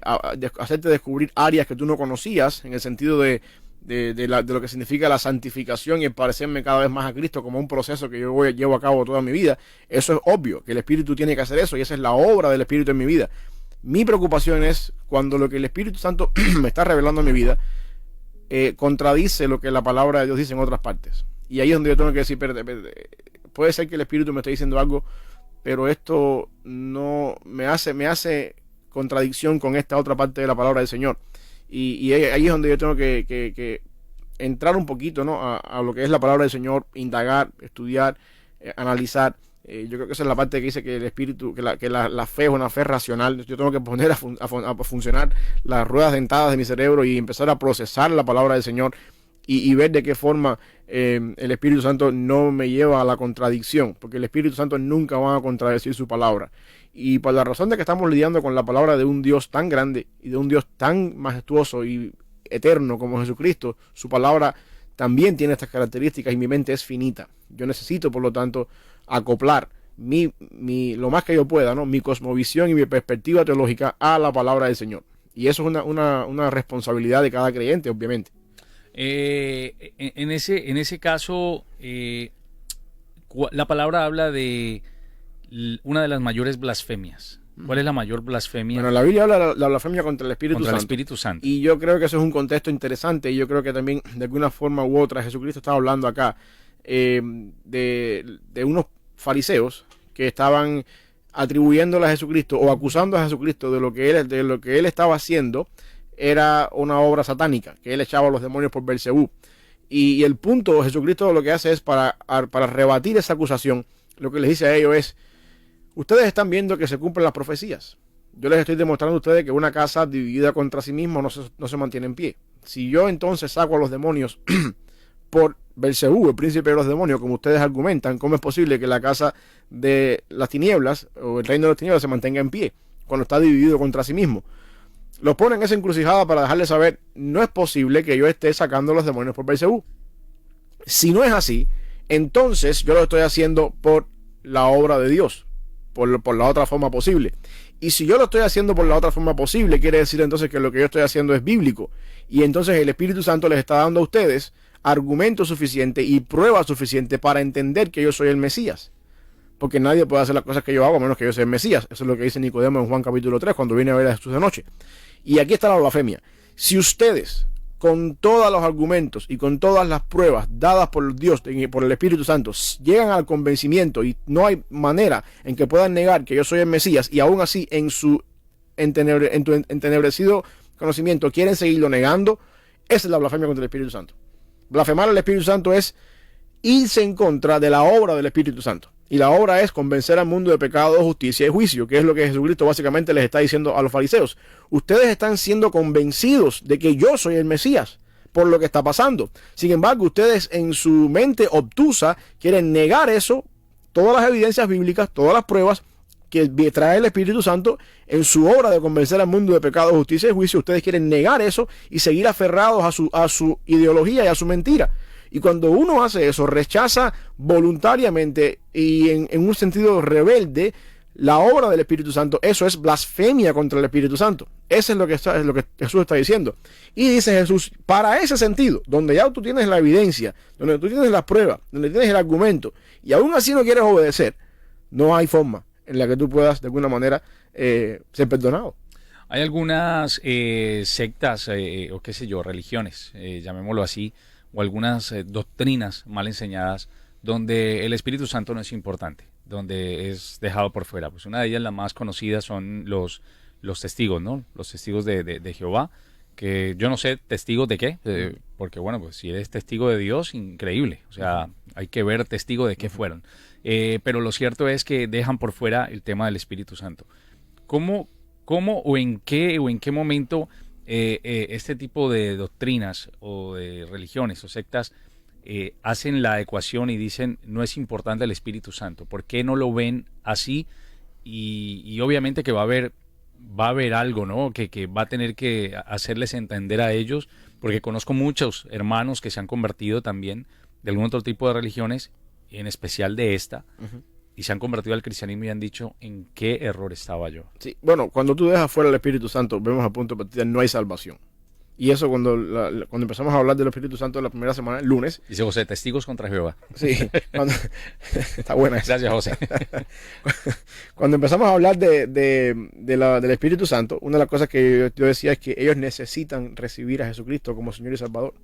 hacerte descubrir áreas que tú no conocías, en el sentido de lo que significa la santificación y el parecerme cada vez más a Cristo como un proceso que yo llevo a cabo toda mi vida. Eso es obvio, que el Espíritu tiene que hacer eso, y esa es la obra del Espíritu en mi vida. Mi preocupación es cuando lo que el Espíritu Santo me está revelando en mi vida contradice lo que la palabra de Dios dice en otras partes. Y ahí es donde yo tengo que decir, puede ser que el Espíritu me esté diciendo algo, pero esto no me hace contradicción con esta otra parte de la palabra del Señor. Y ahí es donde yo tengo que entrar un poquito, ¿no?, a lo que es la palabra del Señor, indagar, estudiar, analizar. Yo creo que esa es la parte que dice que el Espíritu, que la fe es una fe racional. Yo tengo que poner a funcionar las ruedas dentadas de mi cerebro y empezar a procesar la palabra del Señor y ver de qué forma el Espíritu Santo no me lleva a la contradicción, porque el Espíritu Santo nunca va a contradecir su palabra. Y por la razón de que estamos lidiando con la palabra de un Dios tan grande y de un Dios tan majestuoso y eterno como Jesucristo, su palabra también tiene estas características y mi mente es finita. Yo necesito, por lo tanto, acoplar lo más que yo pueda, ¿no?, mi cosmovisión y mi perspectiva teológica a la palabra del Señor. Y eso es una responsabilidad de cada creyente, obviamente. En ese caso, la palabra habla de una de las mayores blasfemias. ¿Cuál es la mayor blasfemia? Bueno, la Biblia habla de la blasfemia contra el Espíritu Santo. Y yo creo que eso es un contexto interesante, y yo creo que también de alguna forma u otra Jesucristo estaba hablando acá de unos fariseos que estaban atribuyéndole a Jesucristo o acusando a Jesucristo de lo que él estaba haciendo era una obra satánica, que él echaba a los demonios por Belcebú. Y el punto, Jesucristo lo que hace es para rebatir esa acusación, lo que les dice a ellos es: ustedes están viendo que se cumplen las profecías. Yo les estoy demostrando a ustedes que una casa dividida contra sí misma no se mantiene en pie. Si yo entonces saco a los demonios por Belcebú, el príncipe de los demonios, como ustedes argumentan, ¿cómo es posible que la casa de las tinieblas o el reino de las tinieblas se mantenga en pie cuando está dividido contra sí mismo? Los ponen en esa encrucijada para dejarles saber: no es posible que yo esté sacando a los demonios por Belcebú. Si no es así, entonces yo lo estoy haciendo por la obra de Dios, por la otra forma posible. Y si yo lo estoy haciendo por la otra forma posible, quiere decir entonces que lo que yo estoy haciendo es bíblico. Y entonces el Espíritu Santo les está dando a ustedes argumento suficiente y prueba suficiente para entender que yo soy el Mesías. Porque nadie puede hacer las cosas que yo hago a menos que yo sea el Mesías. Eso es lo que dice Nicodemo en Juan capítulo 3, cuando viene a ver a Jesús de noche. Y aquí está la blasfemia. Si ustedes, con todos los argumentos y con todas las pruebas dadas por Dios y por el Espíritu Santo, llegan al convencimiento y no hay manera en que puedan negar que yo soy el Mesías, y aún así en su entenebrecido conocimiento quieren seguirlo negando, esa es la blasfemia contra el Espíritu Santo. Blasfemar al Espíritu Santo es irse en contra de la obra del Espíritu Santo. Y la obra es convencer al mundo de pecado, justicia y juicio, que es lo que Jesucristo básicamente les está diciendo a los fariseos. Ustedes están siendo convencidos de que yo soy el Mesías por lo que está pasando. Sin embargo, ustedes en su mente obtusa quieren negar eso, todas las evidencias bíblicas, todas las pruebas que trae el Espíritu Santo en su obra de convencer al mundo de pecado, justicia y juicio. Ustedes quieren negar eso y seguir aferrados a su ideología y a su mentira. Y cuando uno hace eso, rechaza voluntariamente y en un sentido rebelde la obra del Espíritu Santo, eso es blasfemia contra el Espíritu Santo. Eso es lo que Jesús está diciendo. Y dice Jesús, para ese sentido, donde ya tú tienes la evidencia, donde tú tienes la prueba, donde tienes el argumento, y aún así no quieres obedecer, no hay forma en la que tú puedas de alguna manera ser perdonado. Hay algunas sectas o qué sé yo, religiones, llamémoslo así, o algunas doctrinas mal enseñadas donde el Espíritu Santo no es importante, donde es dejado por fuera. Pues una de ellas, las más conocidas, son los testigos, ¿no? Los testigos de Jehová, que yo no sé testigos de qué, porque bueno, pues si eres testigo de Dios, increíble, o sea, hay que ver testigo de qué fueron. Pero lo cierto es que dejan por fuera el tema del Espíritu Santo. ¿Cómo o en qué momento este tipo de doctrinas o de religiones o sectas hacen la ecuación y dicen no es importante el Espíritu Santo? ¿Por qué no lo ven así? Y obviamente que va a haber algo, ¿no? Que va a tener que hacerles entender a ellos, porque conozco muchos hermanos que se han convertido también de algún otro tipo de religiones, en especial de esta, y se han convertido al cristianismo y han dicho en qué error estaba yo. Sí, bueno, cuando tú dejas fuera el Espíritu Santo, vemos a punto de partida, no hay salvación. Y eso cuando empezamos a hablar del Espíritu Santo la primera semana, el lunes. Dice José, testigos contra Jehová. Sí, está buena esa. Gracias, José. Cuando empezamos a hablar del Espíritu Santo, una de las cosas que yo decía es que ellos necesitan recibir a Jesucristo como Señor y Salvador.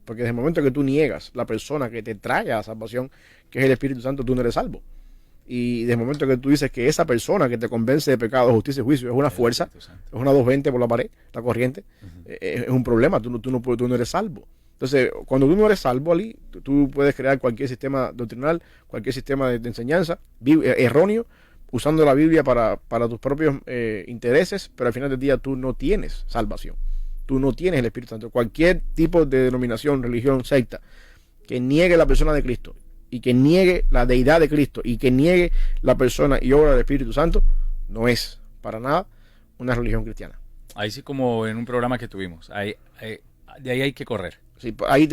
Porque desde el momento que tú niegas la persona que te trae a la salvación, que es el Espíritu Santo, tú no eres salvo. Y desde el momento que tú dices que esa persona que te convence de pecado, justicia y juicio es una fuerza, es una 220 por la pared, la corriente, es un problema, tú no eres salvo. Entonces, cuando tú no eres salvo, Ali, tú puedes crear cualquier sistema doctrinal, cualquier sistema de enseñanza erróneo, usando la Biblia para tus propios intereses, pero al final del día tú no tienes salvación. Tú no tienes el Espíritu Santo. Cualquier tipo de denominación, religión, secta, que niegue la persona de Cristo, y que niegue la deidad de Cristo y que niegue la persona y obra del Espíritu Santo, no es para nada una religión cristiana. Ahí sí, como en un programa que tuvimos, de ahí hay que correr. Sí, ahí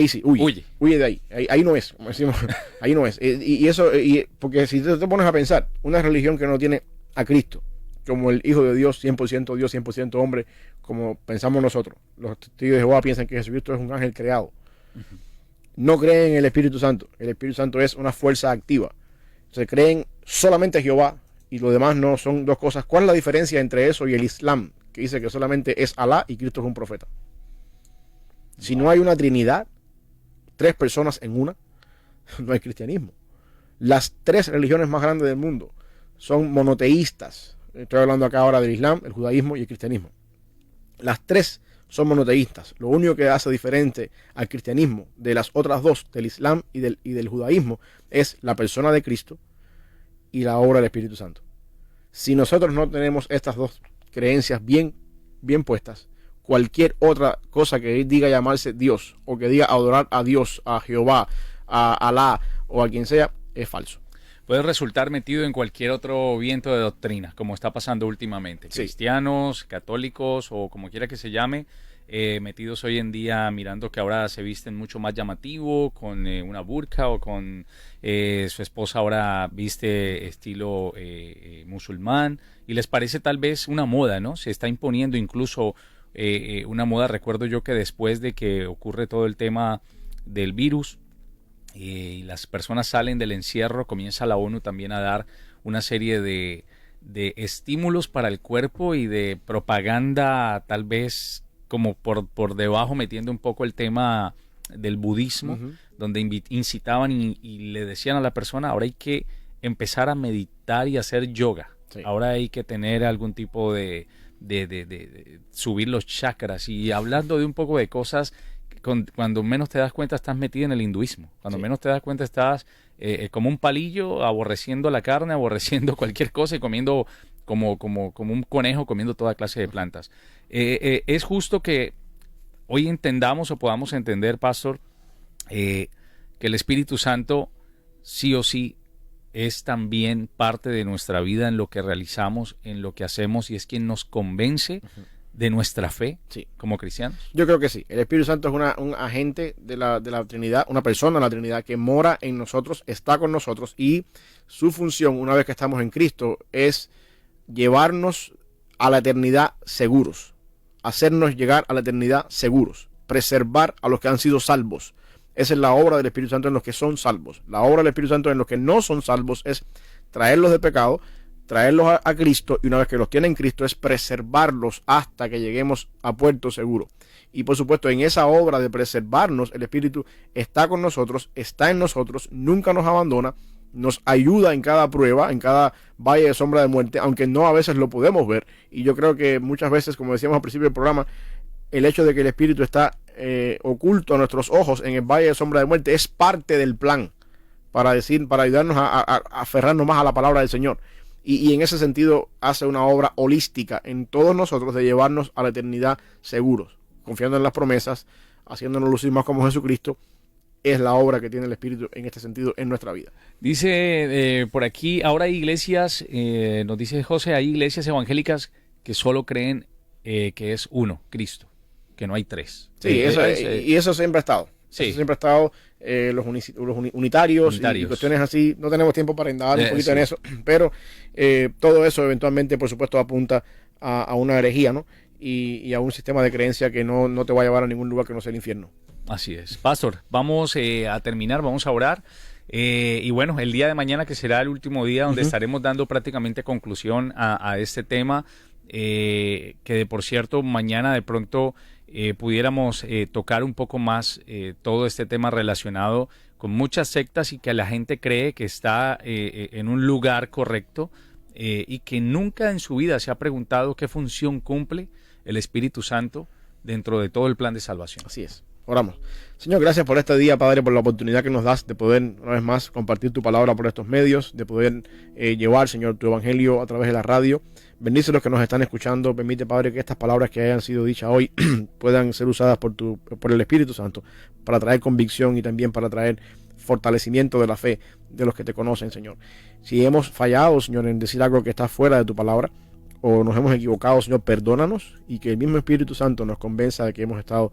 sí, huye de ahí no es, como decimos, ahí no es. Y eso, porque si te pones a pensar, una religión que no tiene a Cristo como el Hijo de Dios, 100% Dios, 100% hombre, como pensamos nosotros, los testigos de Jehová piensan que Jesucristo es un ángel creado. No creen en el Espíritu Santo. El Espíritu Santo es una fuerza activa. Se creen solamente en Jehová y lo demás no, son dos cosas. ¿Cuál es la diferencia entre eso y el Islam, que dice que solamente es Alá y Cristo es un profeta? Si no hay una Trinidad, 3 personas en una, no hay cristianismo. Las 3 religiones más grandes del mundo son monoteístas. Estoy hablando acá ahora del Islam, el judaísmo y el cristianismo. Las 3 son monoteístas. Lo único que hace diferente al cristianismo de las otras 2, del Islam y del judaísmo, es la persona de Cristo y la obra del Espíritu Santo. Si nosotros no tenemos estas 2 creencias bien puestas, cualquier otra cosa que diga llamarse Dios o que diga adorar a Dios, a Jehová, a Alá o a quien sea, es falso. Puede resultar metido en cualquier otro viento de doctrina, como está pasando últimamente. Sí. Cristianos, católicos o como quiera que se llame, metidos hoy en día mirando que ahora se visten mucho más llamativo, con una burka o con su esposa ahora viste estilo musulmán y les parece tal vez una moda, ¿no? Se está imponiendo incluso una moda. Recuerdo yo que después de que ocurre todo el tema del virus, y las personas salen del encierro, comienza la ONU también a dar una serie de estímulos para el cuerpo y de propaganda tal vez como por debajo, metiendo un poco el tema del budismo, donde incitaban y le decían a la persona, ahora hay que empezar a meditar y hacer yoga. Sí. Ahora hay que tener algún tipo de subir los chakras, y hablando de un poco de cosas. Cuando menos te das cuenta estás metido en el hinduismo. Cuando menos te das cuenta estás como un palillo, aborreciendo la carne, aborreciendo cualquier cosa y comiendo como un conejo, comiendo toda clase de plantas. Es justo que hoy entendamos o podamos entender, Pastor, que el Espíritu Santo sí o sí es también parte de nuestra vida en lo que realizamos, en lo que hacemos, y es quien nos convence de nuestra fe, sí, como cristianos. Yo creo que sí. El Espíritu Santo es un agente de la Trinidad, una persona de la Trinidad que mora en nosotros, está con nosotros, y su función, una vez que estamos en Cristo, es llevarnos a la eternidad seguros, hacernos llegar a la eternidad seguros, preservar a los que han sido salvos. Esa es la obra del Espíritu Santo en los que son salvos. La obra del Espíritu Santo en los que no son salvos es traerlos de pecado, traerlos a Cristo, y una vez que los tienen en Cristo es preservarlos hasta que lleguemos a puerto seguro. Y por supuesto, en esa obra de preservarnos, el Espíritu está con nosotros, está en nosotros, nunca nos abandona, nos ayuda en cada prueba, en cada valle de sombra de muerte, aunque no a veces lo podemos ver. Y yo creo que muchas veces, como decíamos al principio del programa, el hecho de que el Espíritu está oculto a nuestros ojos en el valle de sombra de muerte es parte del plan para ayudarnos a aferrarnos más a la palabra del Señor. Y en ese sentido hace una obra holística en todos nosotros de llevarnos a la eternidad seguros, confiando en las promesas, haciéndonos lucir más como Jesucristo. Es la obra que tiene el Espíritu en este sentido en nuestra vida. Dice por aquí, ahora hay iglesias, nos dice José, hay iglesias evangélicas que solo creen que es uno, Cristo, que no hay 3. Sí, y eso siempre ha estado. Sí. Eso siempre ha estado. unitarios y cuestiones así. No tenemos tiempo para indagar un poquito en eso, pero todo eso eventualmente, por supuesto, apunta a una herejía, ¿no? Y a un sistema de creencia que no te va a llevar a ningún lugar que no sea el infierno. Así es. Pastor, vamos a terminar, vamos a orar. Y bueno, el día de mañana, que será el último día donde estaremos dando prácticamente conclusión a este tema, que de por cierto, mañana de pronto pudiéramos tocar un poco más todo este tema relacionado con muchas sectas y que la gente cree que está en un lugar correcto y que nunca en su vida se ha preguntado qué función cumple el Espíritu Santo dentro de todo el plan de salvación. Así es. Oramos. Señor, gracias por este día, Padre, por la oportunidad que nos das de poder, una vez más, compartir tu palabra por estos medios, de poder llevar, Señor, tu evangelio a través de la radio. Bendice a los que nos están escuchando. Permite, Padre, que estas palabras que hayan sido dichas hoy puedan ser usadas por el Espíritu Santo para traer convicción y también para traer fortalecimiento de la fe de los que te conocen, Señor. Si hemos fallado, Señor, en decir algo que está fuera de tu palabra o nos hemos equivocado, Señor, perdónanos y que el mismo Espíritu Santo nos convenza de que hemos estado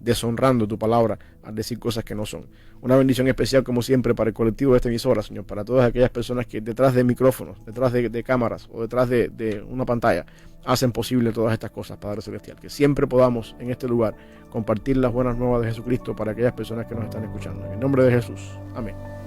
deshonrando tu palabra al decir cosas que no son. Una bendición especial, como siempre, para el colectivo de esta emisora, Señor, para todas aquellas personas que detrás de micrófonos, detrás de cámaras o detrás de una pantalla hacen posible todas estas cosas, Padre Celestial. Que siempre podamos en este lugar compartir las buenas nuevas de Jesucristo para aquellas personas que nos están escuchando. En el nombre de Jesús. Amén.